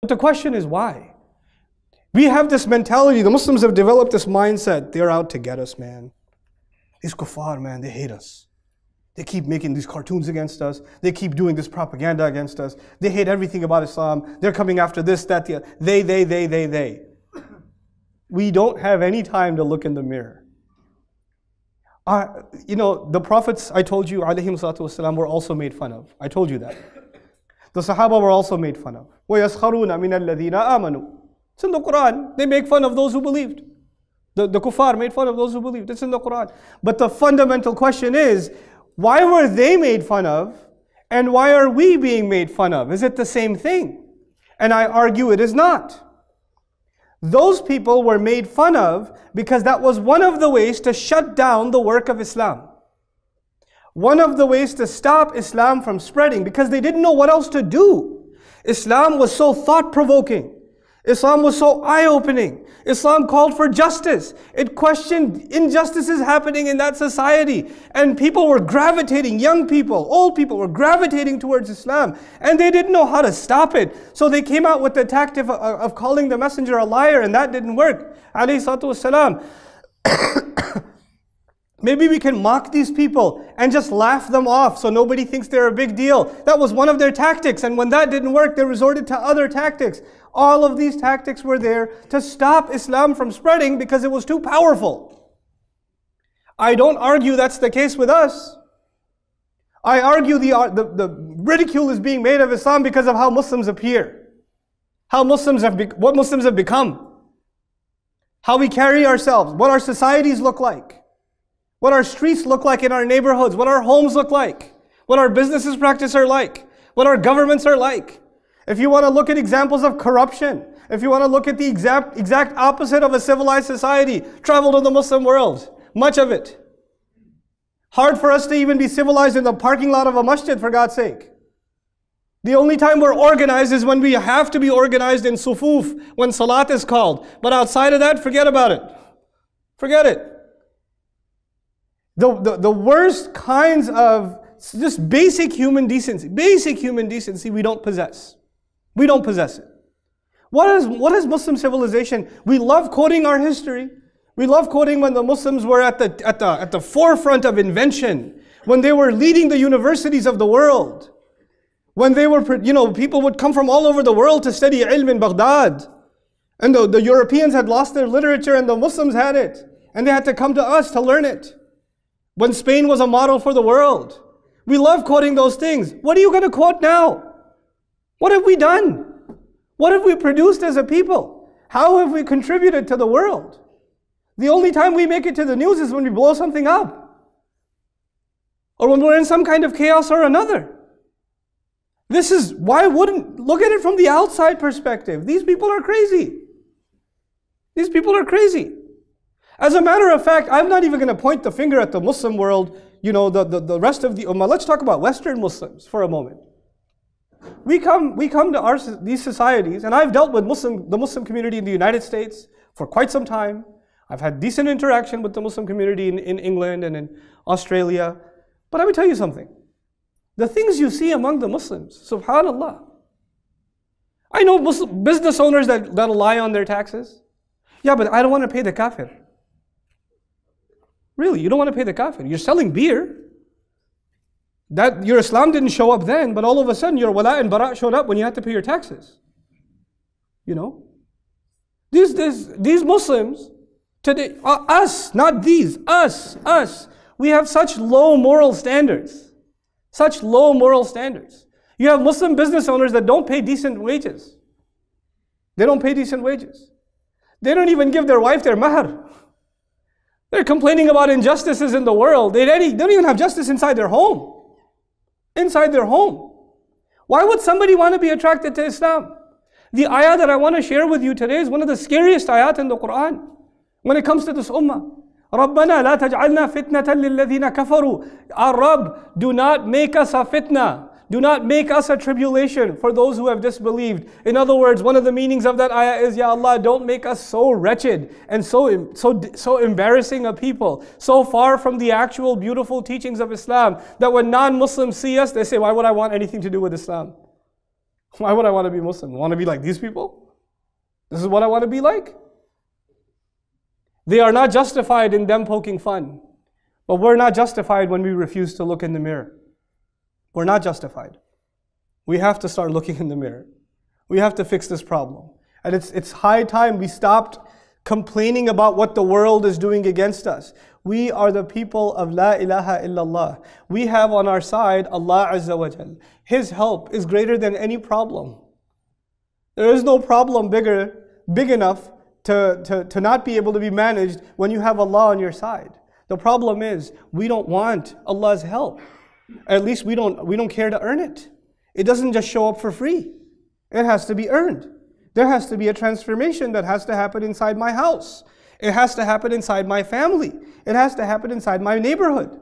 the question is why? We have this mentality, the Muslims have developed this mindset, they're out to get us, man. These kuffar, man, they hate us. They keep making these cartoons against us. They keep doing this propaganda against us. They hate everything about Islam. They're coming after this, that, the other. They. We don't have any time to look in the mirror. The prophets, I told you, alayhim salatu wasalam, were also made fun of. I told you that. The Sahaba were also made fun of. وَيَسْخَرُونَ مِنَ الَّذِينَ آمَنُوا. It's in the Quran. They make fun of those who believed. The kuffar made fun of those who believed. It's in the Quran. But the fundamental question is, why were they made fun of? And why are we being made fun of? Is it the same thing? And I argue it is not. Those people were made fun of because that was one of the ways to shut down the work of Islam. One of the ways to stop Islam from spreading, because they didn't know what else to do. Islam was so thought-provoking. Islam was so eye-opening. Islam called for justice. It questioned injustices happening in that society. And people were gravitating, young people, old people were gravitating towards Islam. And they didn't know how to stop it. So they came out with the tactic of calling the messenger a liar, and that didn't work. Alayhi salatu wassalam. Maybe we can mock these people and just laugh them off so nobody thinks they're a big deal. That was one of their tactics. And when that didn't work, they resorted to other tactics. All of these tactics were there to stop Islam from spreading because it was too powerful. I don't argue that's the case with us. I argue the ridicule is being made of Islam because of how Muslims appear. What Muslims have become. How we carry ourselves. What our societies look like. What our streets look like in our neighborhoods. What our homes look like. What our businesses practice are like. What our governments are like. If you want to look at examples of corruption, if you want to look at the exact opposite of a civilized society, travel to the Muslim world. Much of it. Hard for us to even be civilized in the parking lot of a masjid, for God's sake. The only time we're organized is when we have to be organized in sufuf, when salat is called. But outside of that, forget about it. Forget it. The worst kinds of just basic human decency we don't possess. We don't possess it. What is Muslim civilization? We love quoting our history. We love quoting when the Muslims were at the forefront of invention, when they were leading the universities of the world, when they were, people would come from all over the world to study ilm in Baghdad. And the Europeans had lost their literature and the Muslims had it. And they had to come to us to learn it. When Spain was a model for the world. We love quoting those things. What are you going to quote now? What have we done? What have we produced as a people? How have we contributed to the world? The only time we make it to the news is when we blow something up. Or when we're in some kind of chaos or another. This is, why wouldn't, look at it from the outside perspective. These people are crazy. These people are crazy. As a matter of fact, I'm not even going to point the finger at the Muslim world, the rest of the Ummah. Let's talk about Western Muslims for a moment. We come to these societies, and I've dealt with the Muslim community in the United States for quite some time. I've had decent interaction with the Muslim community in England and in Australia. But let me tell you something. The things you see among the Muslims, subhanallah. I know Muslim business owners that'll lie on their taxes. Yeah, but I don't want to pay the kafir. Really, you don't want to pay the kafir. You're selling beer. Your Islam didn't show up then, but all of a sudden your wala and bara showed up when you had to pay your taxes. These Muslims today, us, not these, us, we have such low moral standards. Such low moral standards. You have Muslim business owners that don't pay decent wages. They don't pay decent wages. They don't even give their wife their mahar. They're complaining about injustices in the world. They don't even have justice inside their home. Inside their home. Why would somebody want to be attracted to Islam? The ayah that I want to share with you today is one of the scariest ayat in the Quran. When it comes to this ummah. رَبَّنَا لَا تَجْعَلْنَا فِتْنَةً لِلَّذِينَ كَفَرُوا. Our Rabb, do not make us a fitna. Do not make us a tribulation for those who have disbelieved. In other words, one of the meanings of that ayah is, Ya Allah, don't make us so wretched and so embarrassing a people, so far from the actual beautiful teachings of Islam, that when non-Muslims see us, they say, why would I want anything to do with Islam? Why would I want to be Muslim? I want to be like these people? This is what I want to be like? They are not justified in them poking fun. But we're not justified when we refuse to look in the mirror. We're not justified. We have to start looking in the mirror. We have to fix this problem. And it's high time we stopped complaining about what the world is doing against us. We are the people of La ilaha illallah. We have on our side Allah Azza wa Jal. His help is greater than any problem. There is no problem big enough to not be able to be managed when you have Allah on your side. The problem is we don't want Allah's help. At least we don't care to earn it. It doesn't just show up for free. It has to be earned. There has to be a transformation that has to happen inside my house. It has to happen inside my family. It has to happen inside my neighborhood.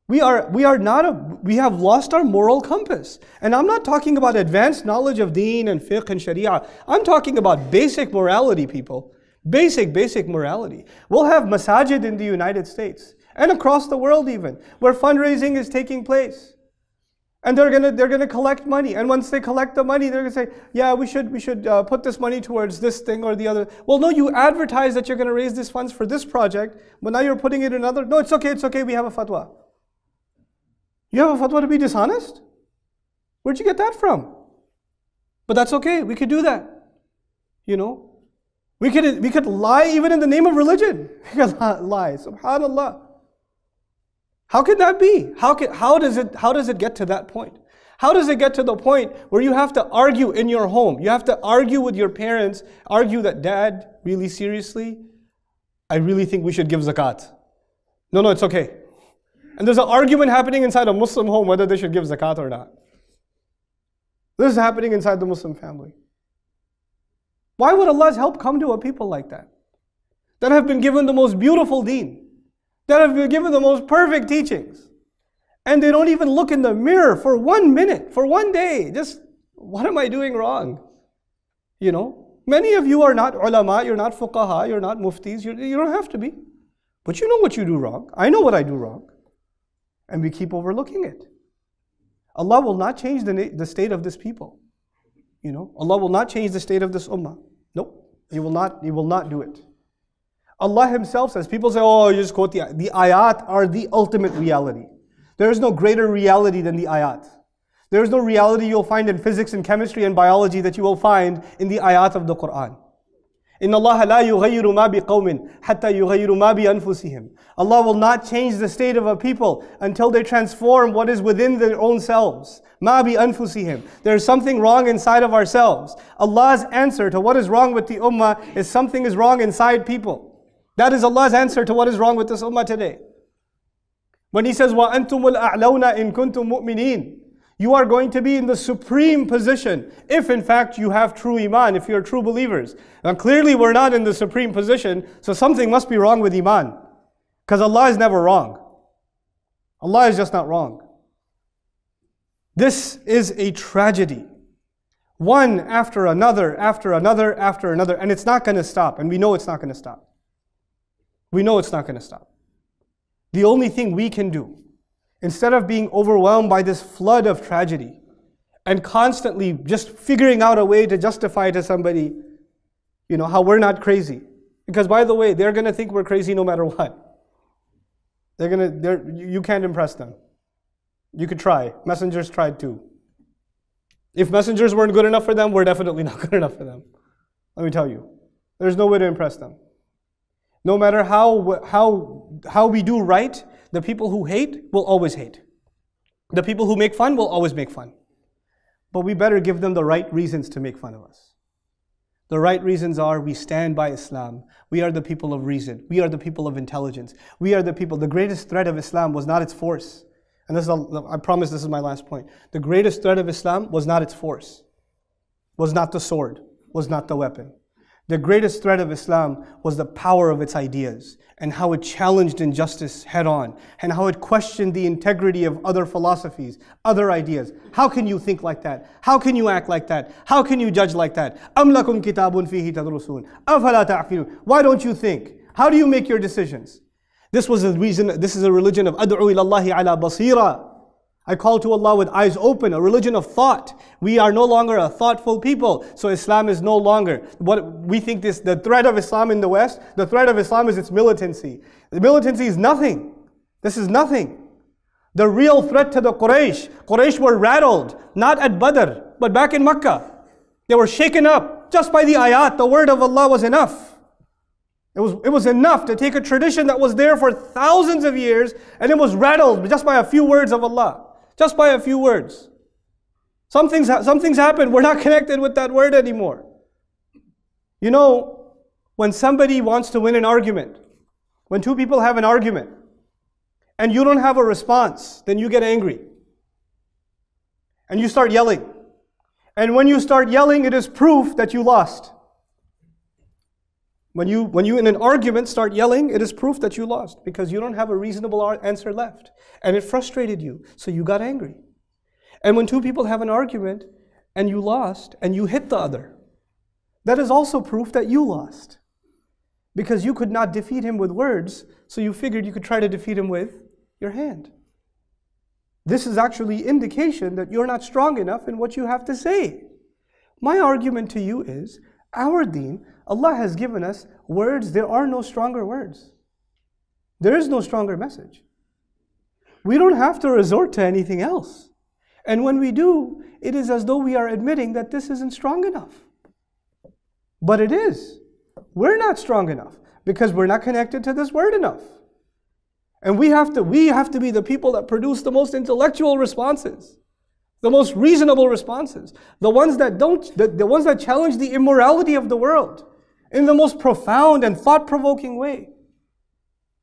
We have lost our moral compass. And I'm not talking about advanced knowledge of deen and fiqh and sharia. I'm talking about basic morality, people. Basic morality. We'll have masajid in the United States and across the world even, where fundraising is taking place. And they're gonna collect money. And once they collect the money, they're gonna say, yeah, we should put this money towards this thing or the other. Well, no, you advertise that you're gonna raise these funds for this project, but now you're putting it in another. No, it's okay, we have a fatwa. You have a fatwa to be dishonest? Where'd you get that from? But that's okay, we could do that. You know? We could lie even in the name of religion. We could lie, subhanallah. How can that be? How does it get to that point? How does it get to the point where you have to argue in your home? You have to argue with your parents, argue that, Dad, really seriously, I really think we should give zakat. No, it's okay. And there's an argument happening inside a Muslim home whether they should give zakat or not. This is happening inside the Muslim family. Why would Allah's help come to a people like that? That have been given the most beautiful deen. That have been given the most perfect teachings. And they don't even look in the mirror for 1 minute, for 1 day. Just, what am I doing wrong? You know, many of you are not ulama, you're not fuqaha, you're not muftis, you don't have to be. But you know what you do wrong. I know what I do wrong. And we keep overlooking it. Allah will not change the state of this people. You know, Allah will not change the state of this ummah. Nope, He will not do it. Allah Himself says, people say, oh, you just quote the ayat are the ultimate reality. There is no greater reality than the ayat. There is no reality you'll find in physics and chemistry and biology that you will find in the ayat of the Quran. إِنَّ اللَّهَ لَا يُغَيِّرُ مَا بِقَوْمٍ حَتَّى يُغَيِّرُ مَا بِأَنفُسِهِمْ. Allah will not change the state of a people until they transform what is within their own selves. مَا بِأَنفُسِهِمْ. There is something wrong inside of ourselves. Allah's answer to what is wrong with the ummah is something is wrong inside people. That is Allah's answer to what is wrong with this ummah today. When He says, وَأَنْتُمُ الْأَعْلَوْنَ إِن كُنْتُم مُؤْمِنِينَ. You are going to be in the supreme position if in fact you have true iman, if you're true believers. Now clearly we're not in the supreme position, so something must be wrong with iman. Because Allah is never wrong. Allah is just not wrong. This is a tragedy. One after another, and it's not going to stop, and we know it's not going to stop. We know it's not going to stop. The only thing we can do, instead of being overwhelmed by this flood of tragedy and constantly just figuring out a way to justify to somebody, you know, how we're not crazy. Because by the way, they're going to think we're crazy no matter what. You can't impress them. You could try. Messengers tried too. If messengers weren't good enough for them, we're definitely not good enough for them. Let me tell you. There's no way to impress them. No matter how we do right, the people who hate will always hate. The people who make fun will always make fun. But we better give them the right reasons to make fun of us. The right reasons are we stand by Islam. We are the people of reason. We are the people of intelligence. We are the people. The greatest threat of Islam was not its force. And I promise this is my last point. The greatest threat of Islam was not its force. Was not the sword. Was not the weapon. The greatest threat of Islam was the power of its ideas and how it challenged injustice head on and how it questioned the integrity of other philosophies, other ideas. How can you think like that? How can you act like that? How can you judge like that? أَمْ لَكُمْ كِتَابٌ فِيهِ تَدْرُسُونَ أَفَلَا تَعْقِلُونَ. Why don't you think? How do you make your decisions? This is a religion of أَدْعُوا إِلَى اللَّهِ عَلَى بَصِيرًا. I call to Allah with eyes open, a religion of thought. We are no longer a thoughtful people, so Islam is no longer. What we think the threat of Islam in the West, the threat of Islam is its militancy. The militancy is nothing. This is nothing. The real threat to the Quraysh were rattled, not at Badr, but back in Makkah. They were shaken up. Just by the ayat, the word of Allah was enough. It was enough to take a tradition that was there for thousands of years, and it was rattled just by a few words of Allah. Just by a few words. Something's happened. We're not connected with that word anymore. You know, when somebody wants to win an argument, when two people have an argument, and you don't have a response, then you get angry. And you start yelling. And when you start yelling, it is proof that you lost. When you in an argument start yelling, it is proof that you lost, because you don't have a reasonable answer left. And it frustrated you, so you got angry. And when two people have an argument, and you lost, and you hit the other, that is also proof that you lost. Because you could not defeat him with words, so you figured you could try to defeat him with your hand. This is actually indication that you're not strong enough in what you have to say. My argument to you is, our deen, Allah has given us words. There are no stronger words. There is no stronger message. We don't have to resort to anything else. And when we do, it is as though we are admitting that this isn't strong enough. But it is. We're not strong enough because we're not connected to this word enough. And we have to be the people that produce the most intellectual responses, the most reasonable responses, the ones that challenge the immorality of the world in the most profound and thought-provoking way.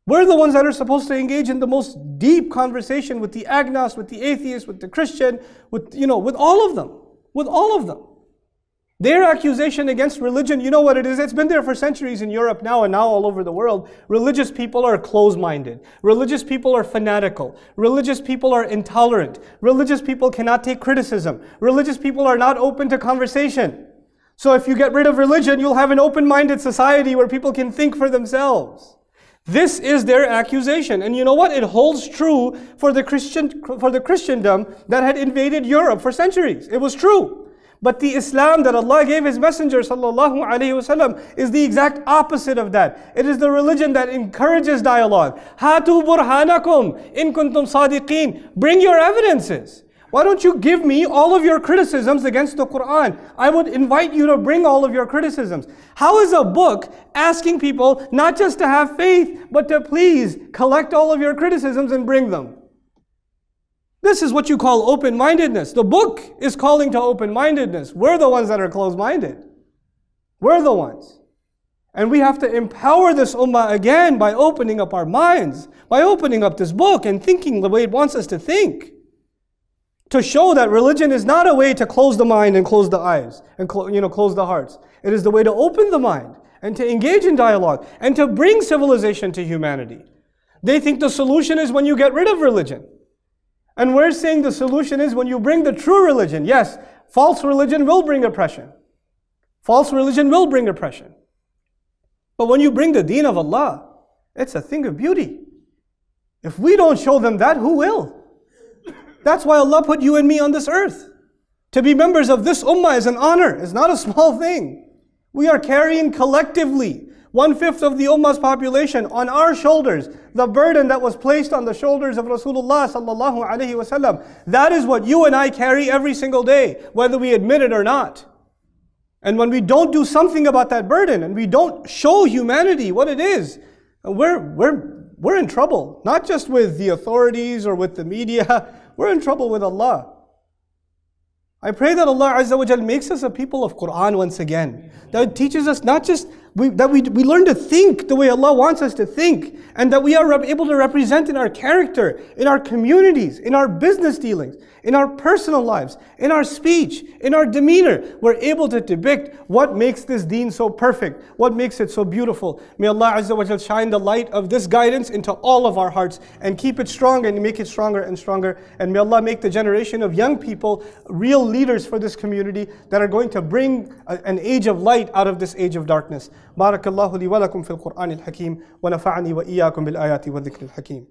We're the ones that are supposed to engage in the most deep conversation with the agnostic, with the atheist, with the Christian, with all of them. With all of them. Their accusation against religion, you know what it is? It's been there for centuries in Europe now, and now all over the world. Religious people are closed-minded. Religious people are fanatical. Religious people are intolerant. Religious people cannot take criticism. Religious people are not open to conversation. So if you get rid of religion, you'll have an open-minded society where people can think for themselves. This is their accusation. And you know what? It holds true for the Christendom that had invaded Europe for centuries. It was true. But the Islam that Allah gave His Messenger sallallahu alaihi wasallam is the exact opposite of that. It is the religion that encourages dialogue. Hatu burhanakum in kuntum sadiqeen. Bring your evidences. Why don't you give me all of your criticisms against the Quran? I would invite you to bring all of your criticisms. How is a book asking people not just to have faith, but to please collect all of your criticisms and bring them? This is what you call open-mindedness. The book is calling to open-mindedness. We're the ones that are closed-minded. We're the ones. And we have to empower this ummah again by opening up our minds, by opening up this book and thinking the way it wants us to think. To show that religion is not a way to close the mind and close the eyes and close the hearts. It is the way to open the mind and to engage in dialogue and to bring civilization to humanity. They think the solution is when you get rid of religion. And we're saying the solution is when you bring the true religion. Yes, false religion will bring oppression. False religion will bring oppression. But when you bring the deen of Allah, it's a thing of beauty. If we don't show them that, who will? That's why Allah put you and me on this earth. To be members of this ummah is an honor. It's not a small thing. We are carrying collectively 1/5 of the ummah's population on our shoulders. The burden that was placed on the shoulders of Rasulullah sallallahu alaihi wasallam. That is what you and I carry every single day, whether we admit it or not. And when we don't do something about that burden, and we don't show humanity what it is, we're in trouble. Not just with the authorities or with the media. We're in trouble with Allah. I pray that Allah Azza wa Jal makes us a people of Quran once again. That it teaches us not just, that we learn to think the way Allah wants us to think. And that we are able to represent in our character, in our communities, in our business dealings, in our personal lives, in our speech, in our demeanor. We're able to depict what makes this deen so perfect, what makes it so beautiful. May Allah Azza wa Jal shine the light of this guidance into all of our hearts and keep it strong and make it stronger and stronger. And may Allah make the generation of young people real leaders for this community that are going to bring an age of light out of this age of darkness. بارك الله لي ولكم في القرآن الحكيم ونفعني وإياكم بالآيات والذكر الحكيم.